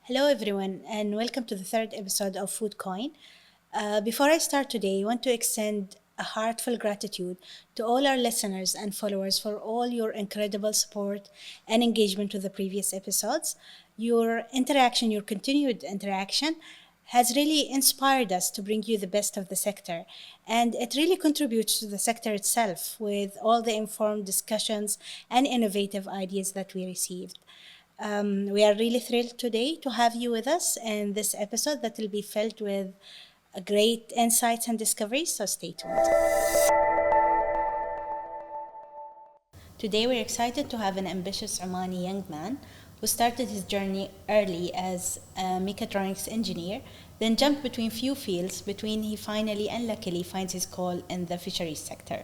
Hello, everyone, and welcome to the third episode of FoodCoin. Before I start today, I want to extend a heartfelt gratitude to all our listeners and followers for all your incredible support and engagement with the previous episodes. Your continued interaction, has really inspired us to bring you the best of the sector, and it really contributes to the sector itself with all the informed discussions and innovative ideas that we received. We are really thrilled today to have you with us in this episode that will be filled with great insights and discoveries, so stay tuned. Today, we're excited to have an ambitious Omani young man who started his journey early as a mechatronics engineer, then jumped between few fields between he finally and luckily finds his call in the fisheries sector.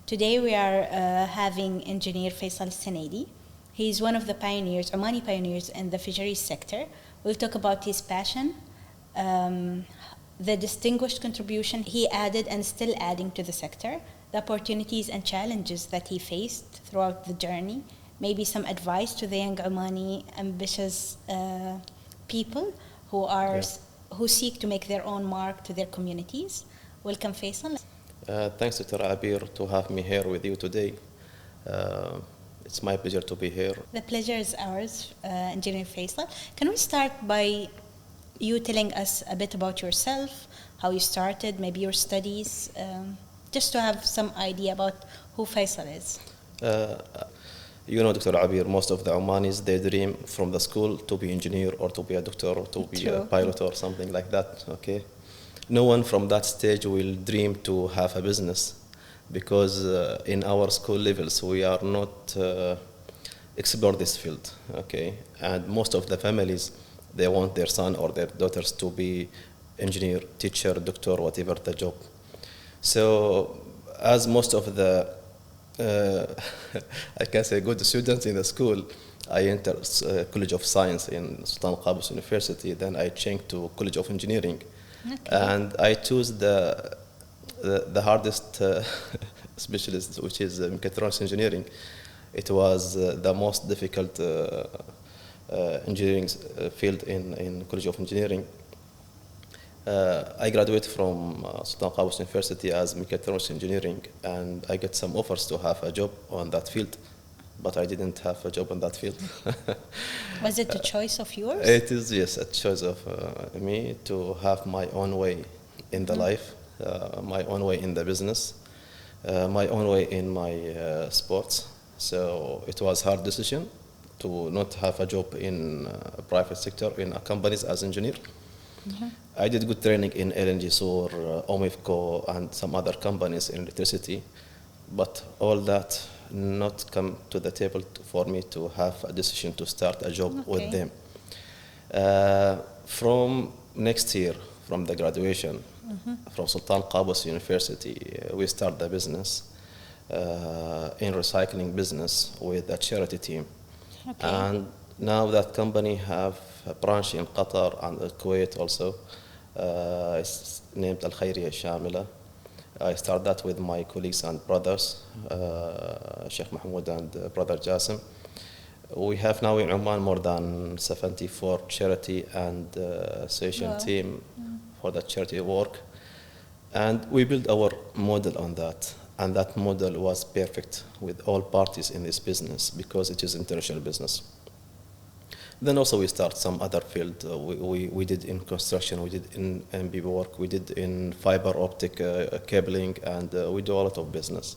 Today, we are having Engineer Faisal Al-Sunaidi. He is one of the pioneers, Omani pioneers in the fisheries sector. We'll talk about his passion, the distinguished contribution he added and still adding to the sector, the opportunities and challenges that he faced throughout the journey, maybe some advice to the young Omani ambitious people who seek to make their own mark to their communities. Welcome, Faisal. Thanks, Dr. Abir, to have me here with you today. It's my pleasure to be here. The pleasure is ours, Engineer Faisal. Can we start by you telling us a bit about yourself, how you started, maybe your studies, just to have some idea about who Faisal is? Dr. Abir, most of the Omanis, they dream from the school to be engineer or to be a doctor or to be a pilot or something like that, okay? No one from that stage will dream to have a business because in our school levels, we are not explore this field, okay? And most of the families, they want their son or their daughters to be engineer, teacher, doctor, whatever the job. So as most of the I can say good students in the school, I entered College of Science in Sultan Qaboos University. Then I changed to College of Engineering, and I chose the hardest specialist, which is mechatronics engineering. It was the most difficult engineering field in College of Engineering. I graduated from Sultan Qaboos University as mechatronics engineering, and I get some offers to have a job on that field, but I didn't have a job on that field. Was it a choice of yours? It is, yes, a choice of me to have my own way in the life, my own way in the business, my own way in my sports. So it was a hard decision to not have a job in private sector, in companies as engineer. I did good training in LNG Sur, Omifco, and some other companies in electricity, but all that not come to the table for me to have a decision to start a job with them. From next year, from the graduation, from Sultan Qaboos University, we start the business in recycling business with a charity team. And now that company have a branch in Qatar and Kuwait also. It's named Al Khairiyya Shamila. I started that with my colleagues and brothers, Sheikh Mahmoud and brother Jassim. We have now in Oman more than 74 charity and association team for the charity work. And we built our model on that. And that model was perfect with all parties in this business because it is international business. Then also we start some other field. We did in construction, we did in MB work, we did in fiber optic cabling, and we do a lot of business.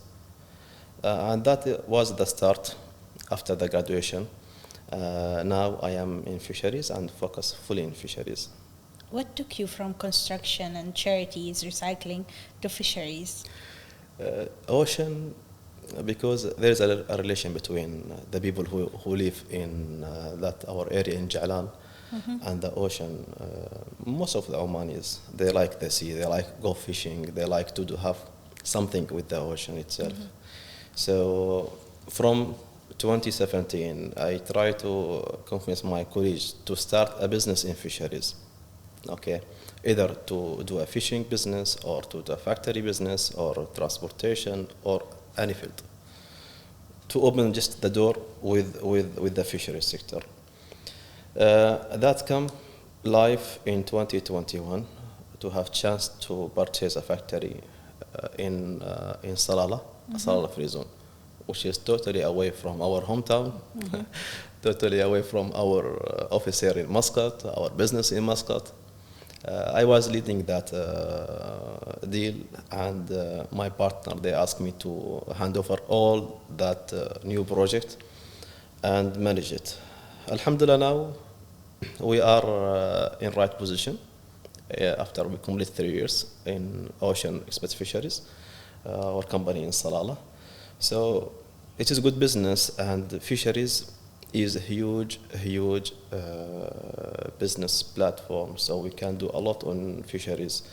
And that was the start after the graduation. Now I am in fisheries and focus fully in fisheries. What took you from construction and charities, recycling, to fisheries? Ocean, because there is a relation between the people who live in that our area in Jalan and the ocean. Most of the Omanis, they like the sea, they like go fishing, they like to have something with the ocean itself. So from 2017, I tried to convince my colleagues to start a business in fisheries. Okay, either to do a fishing business or to do a factory business or transportation or any field, to open just the door with the fisheries sector. That come live in 2021 to have chance to purchase a factory in Salalah, Salalah Free Zone, which is totally away from our hometown, totally away from our office here in Muscat, our business in Muscat. I was leading that deal, and my partner, they asked me to hand over all that new project and manage it. Alhamdulillah, now we are in right position after we complete 3 years in Ocean Expert Fisheries, our company in Salalah. So it is a good business, and fisheries is a huge business platform. So we can do a lot on fisheries.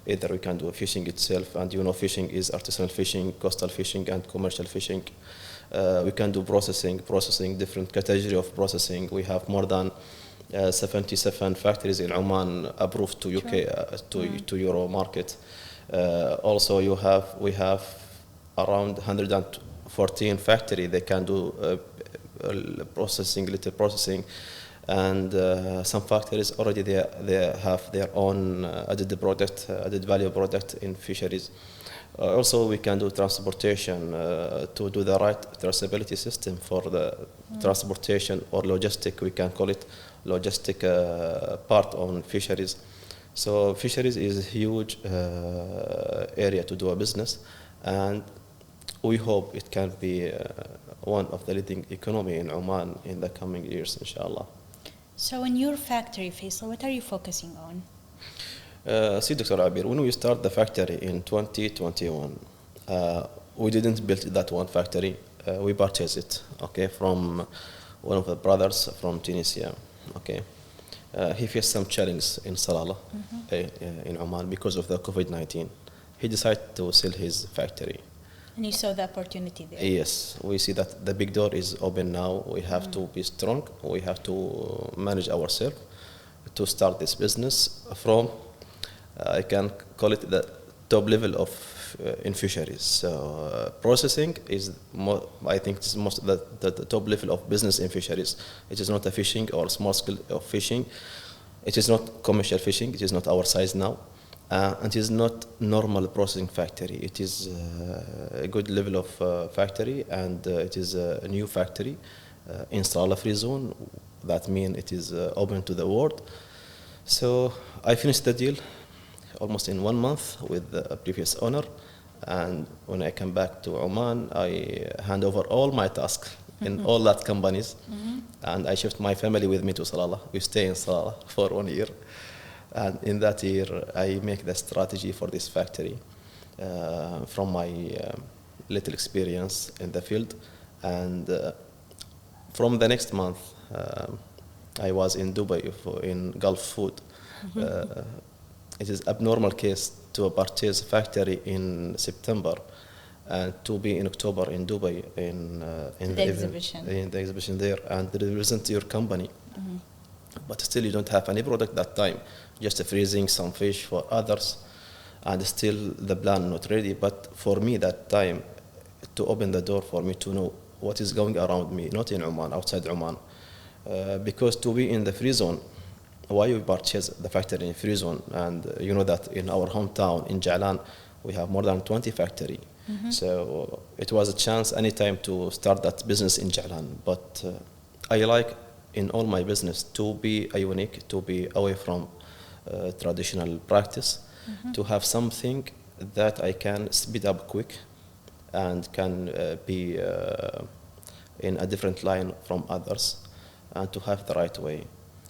Either we can do fishing itself, and fishing is artisanal fishing, coastal fishing, and commercial fishing. We can do processing, different category of processing. We have more than 77 factories in Oman approved to UK, to Euro market. Also, we have around 114 factory. They can do little processing, and some factories already they have their own added value product in fisheries. Also, we can do transportation to do the right traceability system for the transportation or logistic. We can call it logistic part on fisheries. So fisheries is a huge area to do a business, and we hope it can be one of the leading economy in Oman in the coming years, inshallah. So in your factory, Faisal, what are you focusing on? See, Dr. Abir, when we start the factory in 2021, we didn't build that one factory. We purchased it, okay, from one of the brothers from Tunisia, okay. He faced some challenges in Salalah, in Oman, because of the COVID-19. He decided to sell his factory. And you saw the opportunity there. Yes, we see that the big door is open now. We have to be strong. We have to manage ourselves to start this business from, I can call it the top level of in fisheries. So processing is more, I think it's most the top level of business in fisheries. It is not a fishing or small scale of fishing. It is not commercial fishing. It is not our size now. And it is not normal processing factory. It is a good level of factory, and it is a new factory in Salalah Free Zone. That means it is open to the world. So I finished the deal almost in 1 month with the previous owner, and when I come back to Oman, I hand over all my tasks in all that companies, and I shift my family with me to Salalah. We stay in Salalah for 1 year. And in that year, I make the strategy for this factory from my little experience in the field. And from the next month, I was in Dubai in Gulf Food. It is abnormal case to purchase a factory in September and to be in October in Dubai in the exhibition there, and represent your company. But still you don't have any product that time, just freezing some fish for others, and still the plan not ready. But for me that time, to open the door for me to know what is going around me, not in Oman, outside Oman, because to be in the free zone, why we purchase the factory in free zone? And you know that in our hometown in Jalan we have more than 20 factory. So it was a chance anytime to start that business in Jalan. But I like in all my business to be unique, to be away from traditional practice, to have something that I can speed up quick and can be in a different line from others, and to have the right way.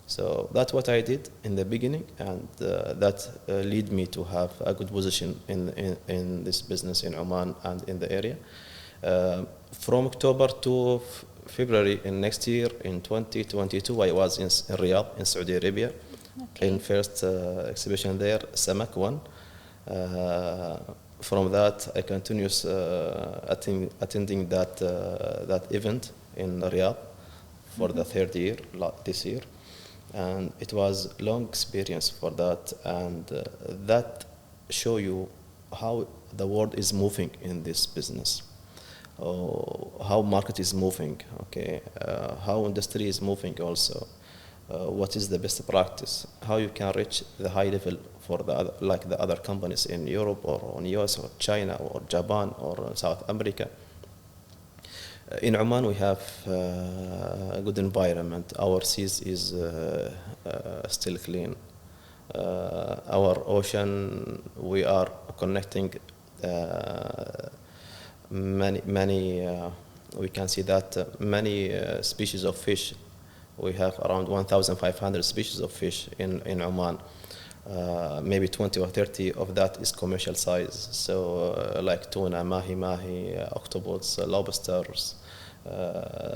So that's what I did in the beginning, and that lead me to have a good position in this business in Oman and in the area. From October to February in next year, in 2022, I was in Riyadh, in Saudi Arabia, in first exhibition there, Samak one. From that, I continuous attending that event in Riyadh for the third year, this year. And it was long experience for that, and that show you how the world is moving in this business. How market is moving, okay, how industry is moving also. what is the best practice, how you can reach the high level for the other, like the other companies in Europe or in US or China or Japan or South America. In Oman, we have a good environment. Our seas is still clean. Our ocean, we are connecting many. We can see that many species of fish. We have around 1,500 species of fish in Oman. Maybe 20 or 30 of that is commercial size. So like tuna, mahi, octopus, lobsters,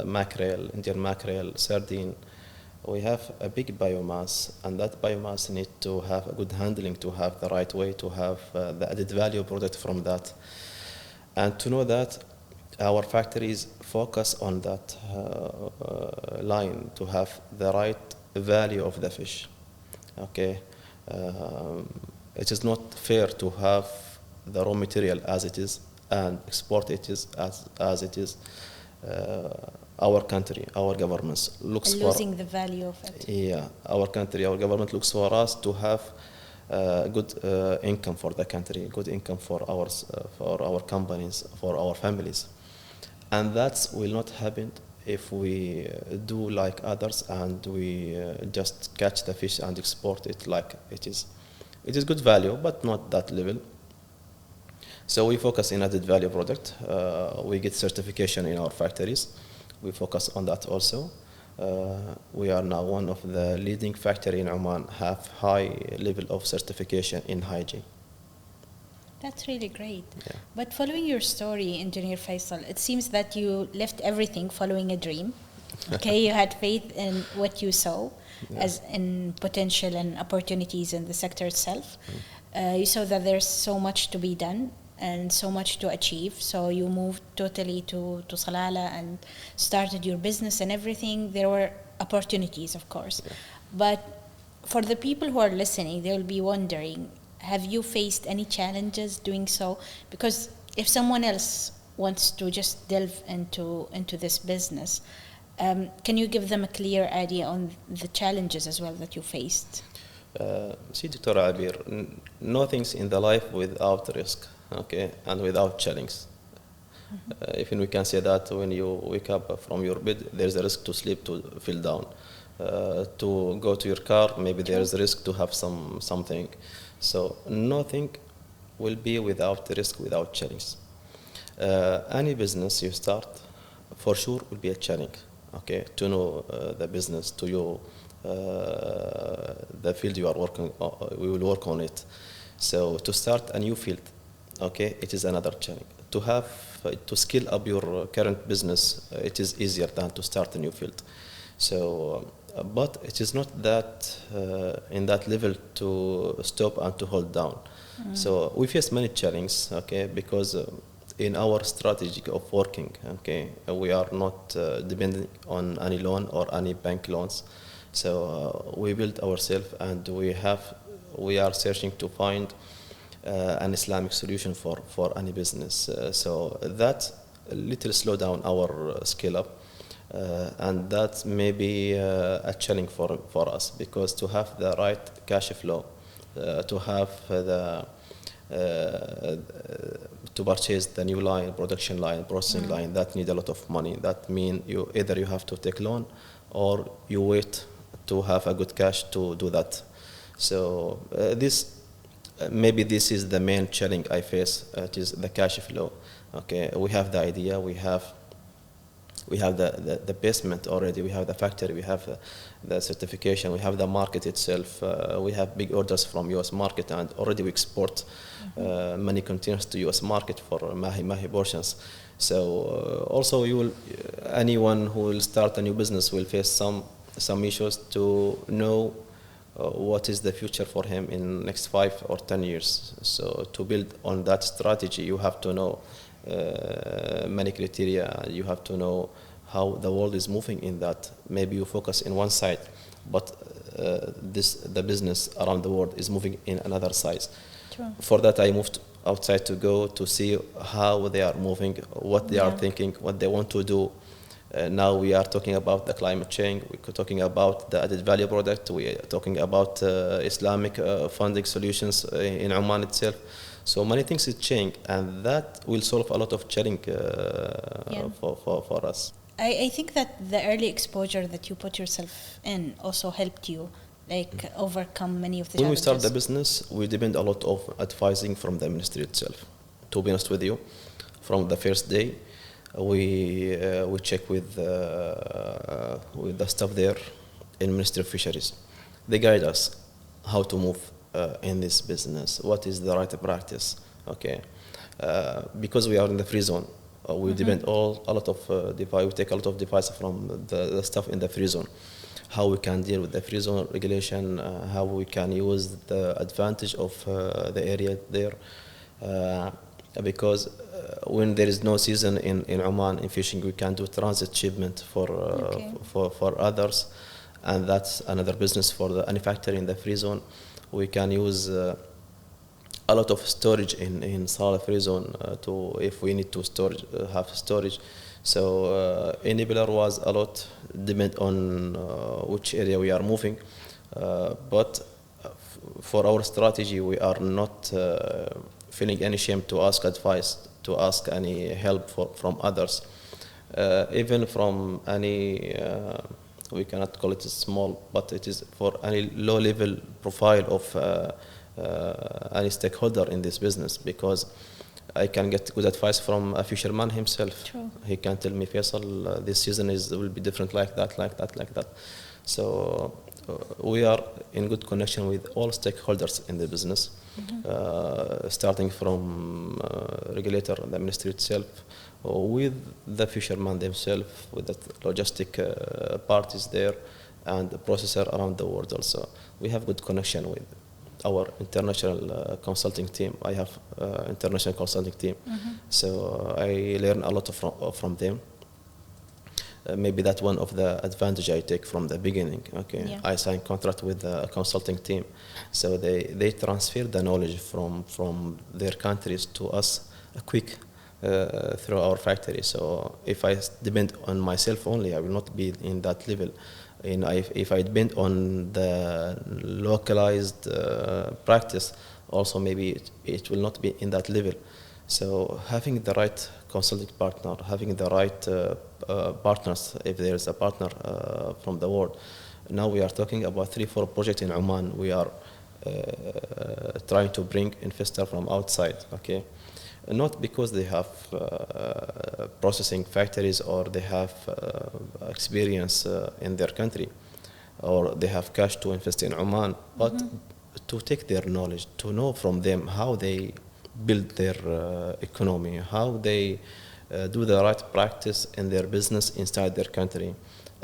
mackerel, Indian mackerel, sardine. We have a big biomass, and that biomass needs to have a good handling, to have the right way, to have the added value product from that. And to know that our factories focus on that line, to have the right value of the fish. Okay, it is not fair to have the raw material as it is and export it is as it is. Our country, our governments looks And for losing the value of it. yeah, our country, our government looks for us to have good income for the country, good income for our companies, for our families, and that will not happen if we do like others and we just catch the fish and export it like it is. It is good value, but not that level. So we focus in added value product. We get certification in our factories. We focus on that also. We are now one of the leading factory in Oman, have high level of certification in hygiene. That's really great. Yeah. But following your story, Engineer Faisal, it seems that you left everything following a dream. Okay, you had faith in what you saw as in potential and opportunities in the sector itself. You saw that there's so much to be done and so much to achieve. So you moved totally to Salala and started your business and everything. There were opportunities, of course. Yeah. But for the people who are listening, they will be wondering, have you faced any challenges doing so? Because if someone else wants to just delve into this business, can you give them a clear idea on the challenges as well that you faced? See, Dr. Abir, nothing's in the life without risk, okay, and without challenge. Even we can say that when you wake up from your bed, there's a risk to sleep, to fall down. To go to your car, maybe there's a risk to have something. So nothing will be without risk, without challenge. Any business you start, for sure, will be a challenge. Okay, to know the business, to you, the field you are working, we will work on it. So to start a new field, okay, it is another challenge. To have to scale up your current business, it is easier than to start a new field. So, but it is not that in that level to stop and to hold down. So we face many challenges, okay, because in our strategy of working, okay, we are not depending on any loan or any bank loans. So we build ourselves, and we are searching to find an Islamic solution for any business. So that little slow down our scale up, and that may be a challenge for us, because to have the right cash flow, to have to purchase the new line, production line, processing line, that need a lot of money. That means you either you have to take loan or you wait to have a good cash to do that. So maybe this is the main challenge I face. It is the cash flow. Okay, we have the idea, we have the basement already, we have the factory, we have the certification, we have the market itself, we have big orders from US market, and already we export many containers to US market for mahi portions. So also anyone who will start a new business will face some issues to know what is the future for him in next 5 or 10 years. So to build on that strategy, you have to know many criteria. You have to know how the world is moving in that. Maybe you focus in one side, but the business around the world is moving in another side. True. For that, I moved outside to go to see how they are moving, what they are thinking, what they want to do. Now we are talking about the climate change. We're talking about the added value product. We are talking about Islamic funding solutions in Oman itself. So many things is changing, and that will solve a lot of challenge for us. I think that the early exposure that you put yourself in also helped you, like, overcome many of the When we challenges. start the business, we depend a lot of advising from the ministry itself. To be honest with you, from the first day, we check with the staff there in Ministry of Fisheries. They guide us how to move in this business. What is the right practice? Okay, because we are in the free zone, we depend a lot of device. We take a lot of devices from the staff in the free zone. How we can deal with the free zone regulation, how we can use the advantage of the area there, because when there is no season in Oman in fishing, we can do transit shipment for others, and that's another business for the manufacturing in the free zone. We can use a lot of storage in Salah free zone to if we need to have storage. So enabler was a lot depend on which area we are moving, but for our strategy we are not feeling any shame to ask advice, to ask any help from others, even from any we cannot call it small, but it is for any low level profile of any stakeholder in this business, because I can get good advice from a fisherman himself. True. He can tell me, Faisal, this season will be different like that. So we are in good connection with all stakeholders in the business, starting from regulator, the ministry itself, with the fishermen themselves, with the logistic parties there, and the processor around the world also. We have good connection with our international consulting team. I have international consulting team, so I learn a lot from them. Maybe that's one of the advantage I take from the beginning. Okay, yeah. I sign contract with a consulting team, so they transfer the knowledge from their countries to us quick through our factory. So if I depend on myself only, I will not be in that level. If I depend on the localized practice, also maybe it will not be in that level. So having the right consulting partner, having the right partners, if there is a partner from the world. Now we are talking about 3-4 projects in Oman. We are trying to bring investor from outside, okay? Not because they have processing factories or they have experience in their country or they have cash to invest in Oman, but to take their knowledge, to know from them how they build their economy, how they do the right practice in their business inside their country.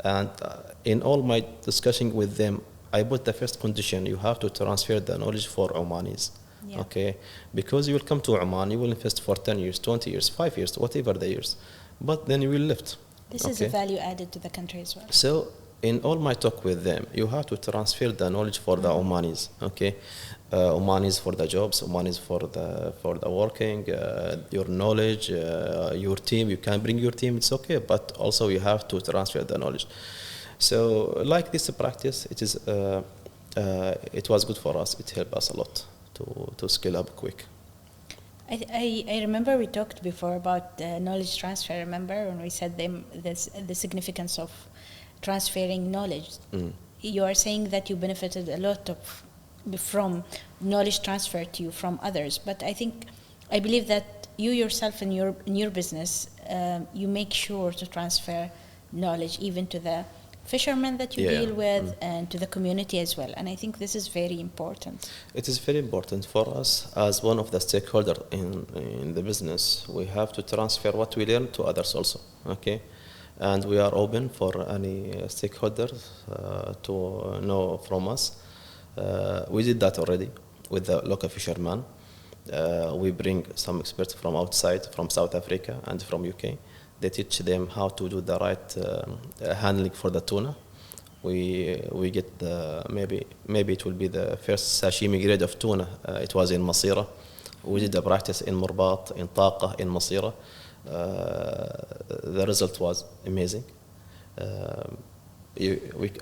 And in all my discussion with them, I put the first condition: you have to transfer the knowledge for Omanis. Yeah. Okay, because you will come to Oman, you will invest for 10 years, 20 years, 5 years, whatever the years, but then you will lift. This is a value added to the country as well. So in all my talk with them, you have to transfer the knowledge for the Omanis. Okay, Omanis for the jobs, Omanis for the working, your knowledge, your team. You can bring your team, it's okay, but also you have to transfer the knowledge. So like this practice, it is it was good for us. It helped us a lot to scale up quick. I remember we talked before about knowledge transfer. Remember when we said the significance of transferring knowledge? You are saying that you benefited a lot from knowledge transfer to you from others, but I believe that you yourself in your business, you make sure to transfer knowledge even to the fishermen that you deal with and to the community as well. And I think this is very important. It is very important for us as one of the stakeholders in the business. We have to transfer what we learn to others also, okay? And we are open for any stakeholders to know from us. We did that already with the local fishermen. We bring some experts from outside, from South Africa and from UK. They teach them how to do the right handling for the tuna. We get maybe it will be the first sashimi grade of tuna. It was in Masira. We did the practice in Murbat, in Taqa, in Masira. The result was amazing.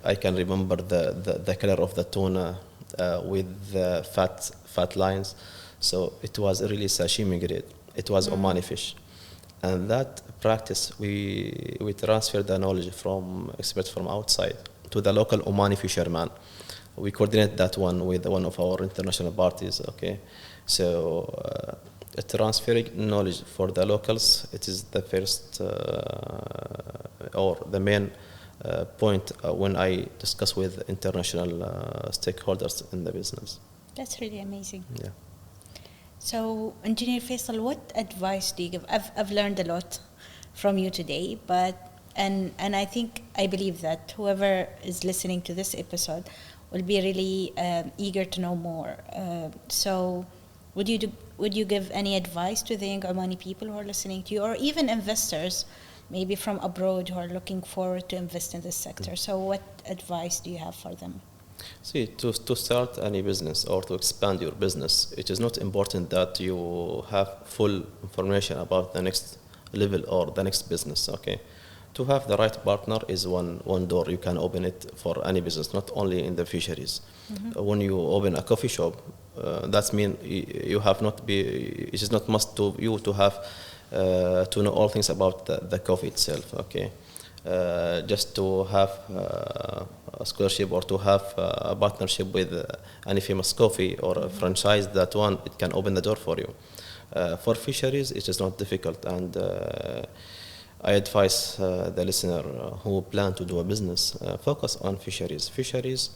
I can remember the color of the tuna with the fat lines. So it was really sashimi grade. It was Omani fish. And that practice, we transfer the knowledge from experts from outside to the local Omani fisherman. We coordinate that one with one of our international parties, okay? So transferring knowledge for the locals, it is the first or the main point when I discuss with international stakeholders in the business. That's really amazing. Yeah. So, Engineer Faisal, what advice do you give? I've learned a lot from you today, but and I believe that whoever is listening to this episode will be really eager to know more. So, would you give any advice to the young Omani people who are listening to you, or even investors, maybe from abroad, who are looking forward to invest in this sector? So, what advice do you have for them? See, to start any business or to expand your business, it is not important that you have full information about the next level or the next business, okay? To have the right partner is one door. You can open it for any business, not only in the fisheries. When you open a coffee shop, that means you have not be, it is not must to you to have to know all things about the coffee itself, okay? Just to have a scholarship or to have a partnership with any famous coffee or a franchise, that one, it can open the door for you. For fisheries, it is not difficult, and I advise the listener who plan to do a business, focus on fisheries. Fisheries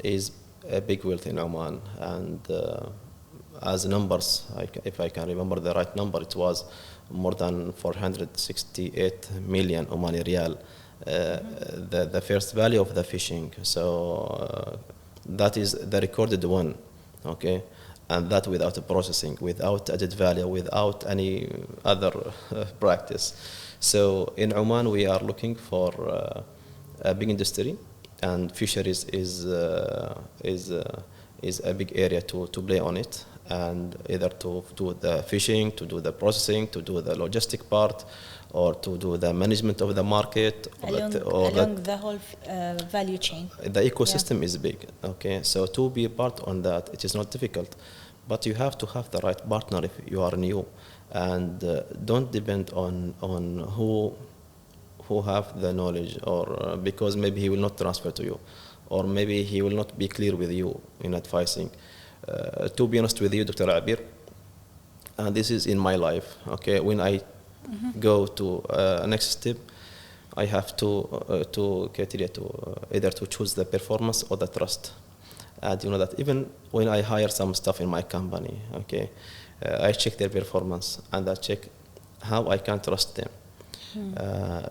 is a big wealth in Oman, and as numbers, if I can remember the right number, it was more than 468 million Omani Riyal, the first value of the fishing. So that is the recorded one, okay? And that without a processing, without added value, without any other practice. So in Oman, we are looking for a big industry, and fisheries is a big area to play on it, and either to do the fishing, to do the processing, to do the logistic part, or to do the management of the market, along the whole value chain. The ecosystem is big, okay? So to be part on that, it is not difficult, but you have to have the right partner if you are new, and don't depend on who have the knowledge, or because maybe he will not transfer to you, or maybe he will not be clear with you in advising. To be honest with you, Dr. Abir, and this is in my life, okay? When I go to next step, I have to criteria to either to choose the performance or the trust. And you know that even when I hire some staff in my company, okay, I check their performance and I check how I can trust them.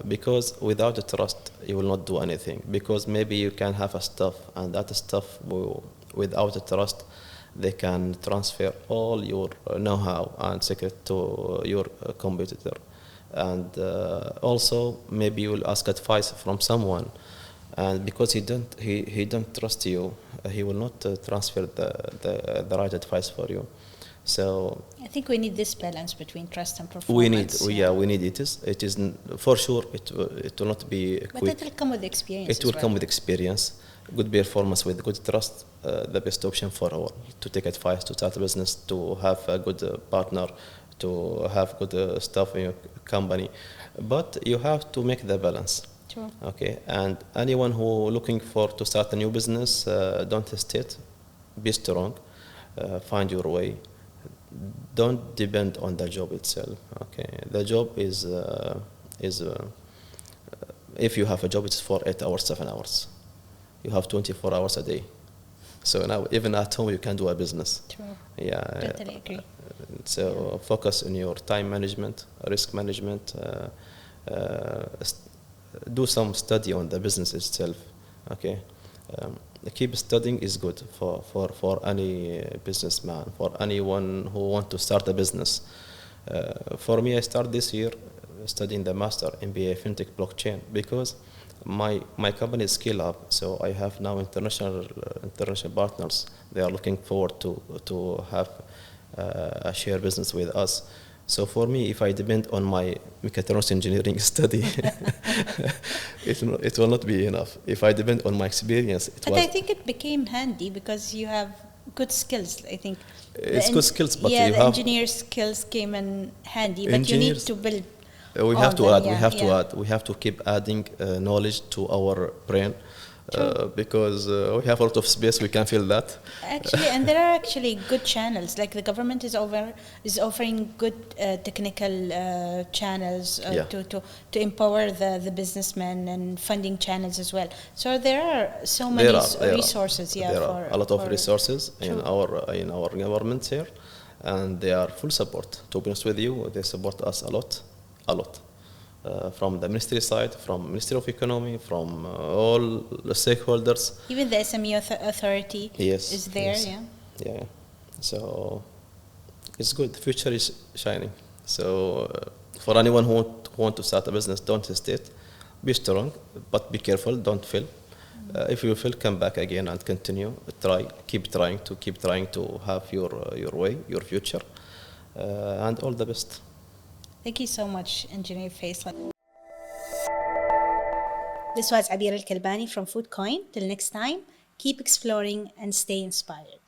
Because without the trust, you will not do anything. Because maybe you can have a staff, and that staff will, without the trust, they can transfer all your know-how and secret to your competitor. And also, maybe you will ask advice from someone, and because he don't trust you, he will not transfer the right advice for you. So I think we need this balance between trust and performance. We need it. It is for sure. It will not be quick. But it will come with experience. It will come with experience, good performance with good trust. The best option for all, to take advice, to start a business, to have a good partner, to have good staff in your company. But you have to make the balance. Sure. Okay. And anyone who looking for to start a new business, don't hesitate. Be strong. Find your way. Don't depend on the job itself. Okay, the job is if you have a job, it's for 8 hours, 7 hours. You have 24 hours a day. So now, even at home, you can do a business. True. Yeah. Totally agree. So focus on your time management, risk management. Do some study on the business itself. Okay. Keep studying is good for any businessman, for anyone who want to start a business. For me, I started this year studying the master MBA FinTech blockchain because my company is scale up, so I have now international partners. They are looking forward to have a share business with us. So for me, if I depend on my mechatronics engineering study, it will not be enough. If I depend on my experience, it But was. I think it became handy because you have good skills. I think It's good skills, but yeah, you the have engineer skills came in handy. But you need engineers. to build We all have to them. add. We Yeah, have to yeah. add. We have to keep adding knowledge to our brain, True. because we have a lot of space. We can fill that. Actually, and there are actually good channels. Like the government is offering good technical channels Yeah. to empower the businessmen, and funding channels as well. So there are so There many are resources. Yeah, there are a lot of for resources true. in our government here, and they are full support. To be honest with you, they support us a lot, a lot. From the ministry side, from Ministry of Economy, from all the stakeholders. Even the SME authority Yes, is there. yes, Yeah. yeah. So it's good. The future is shining. So for anyone who want to start a business, don't hesitate. Be strong, but be careful. Don't fail. If you fail, come back again and continue. Try, keep trying to have your way, your future, and all the best. Thank you so much, Engineer Faisal. This was Abir Al Kalbani from FoodCoin. Till next time, keep exploring and stay inspired.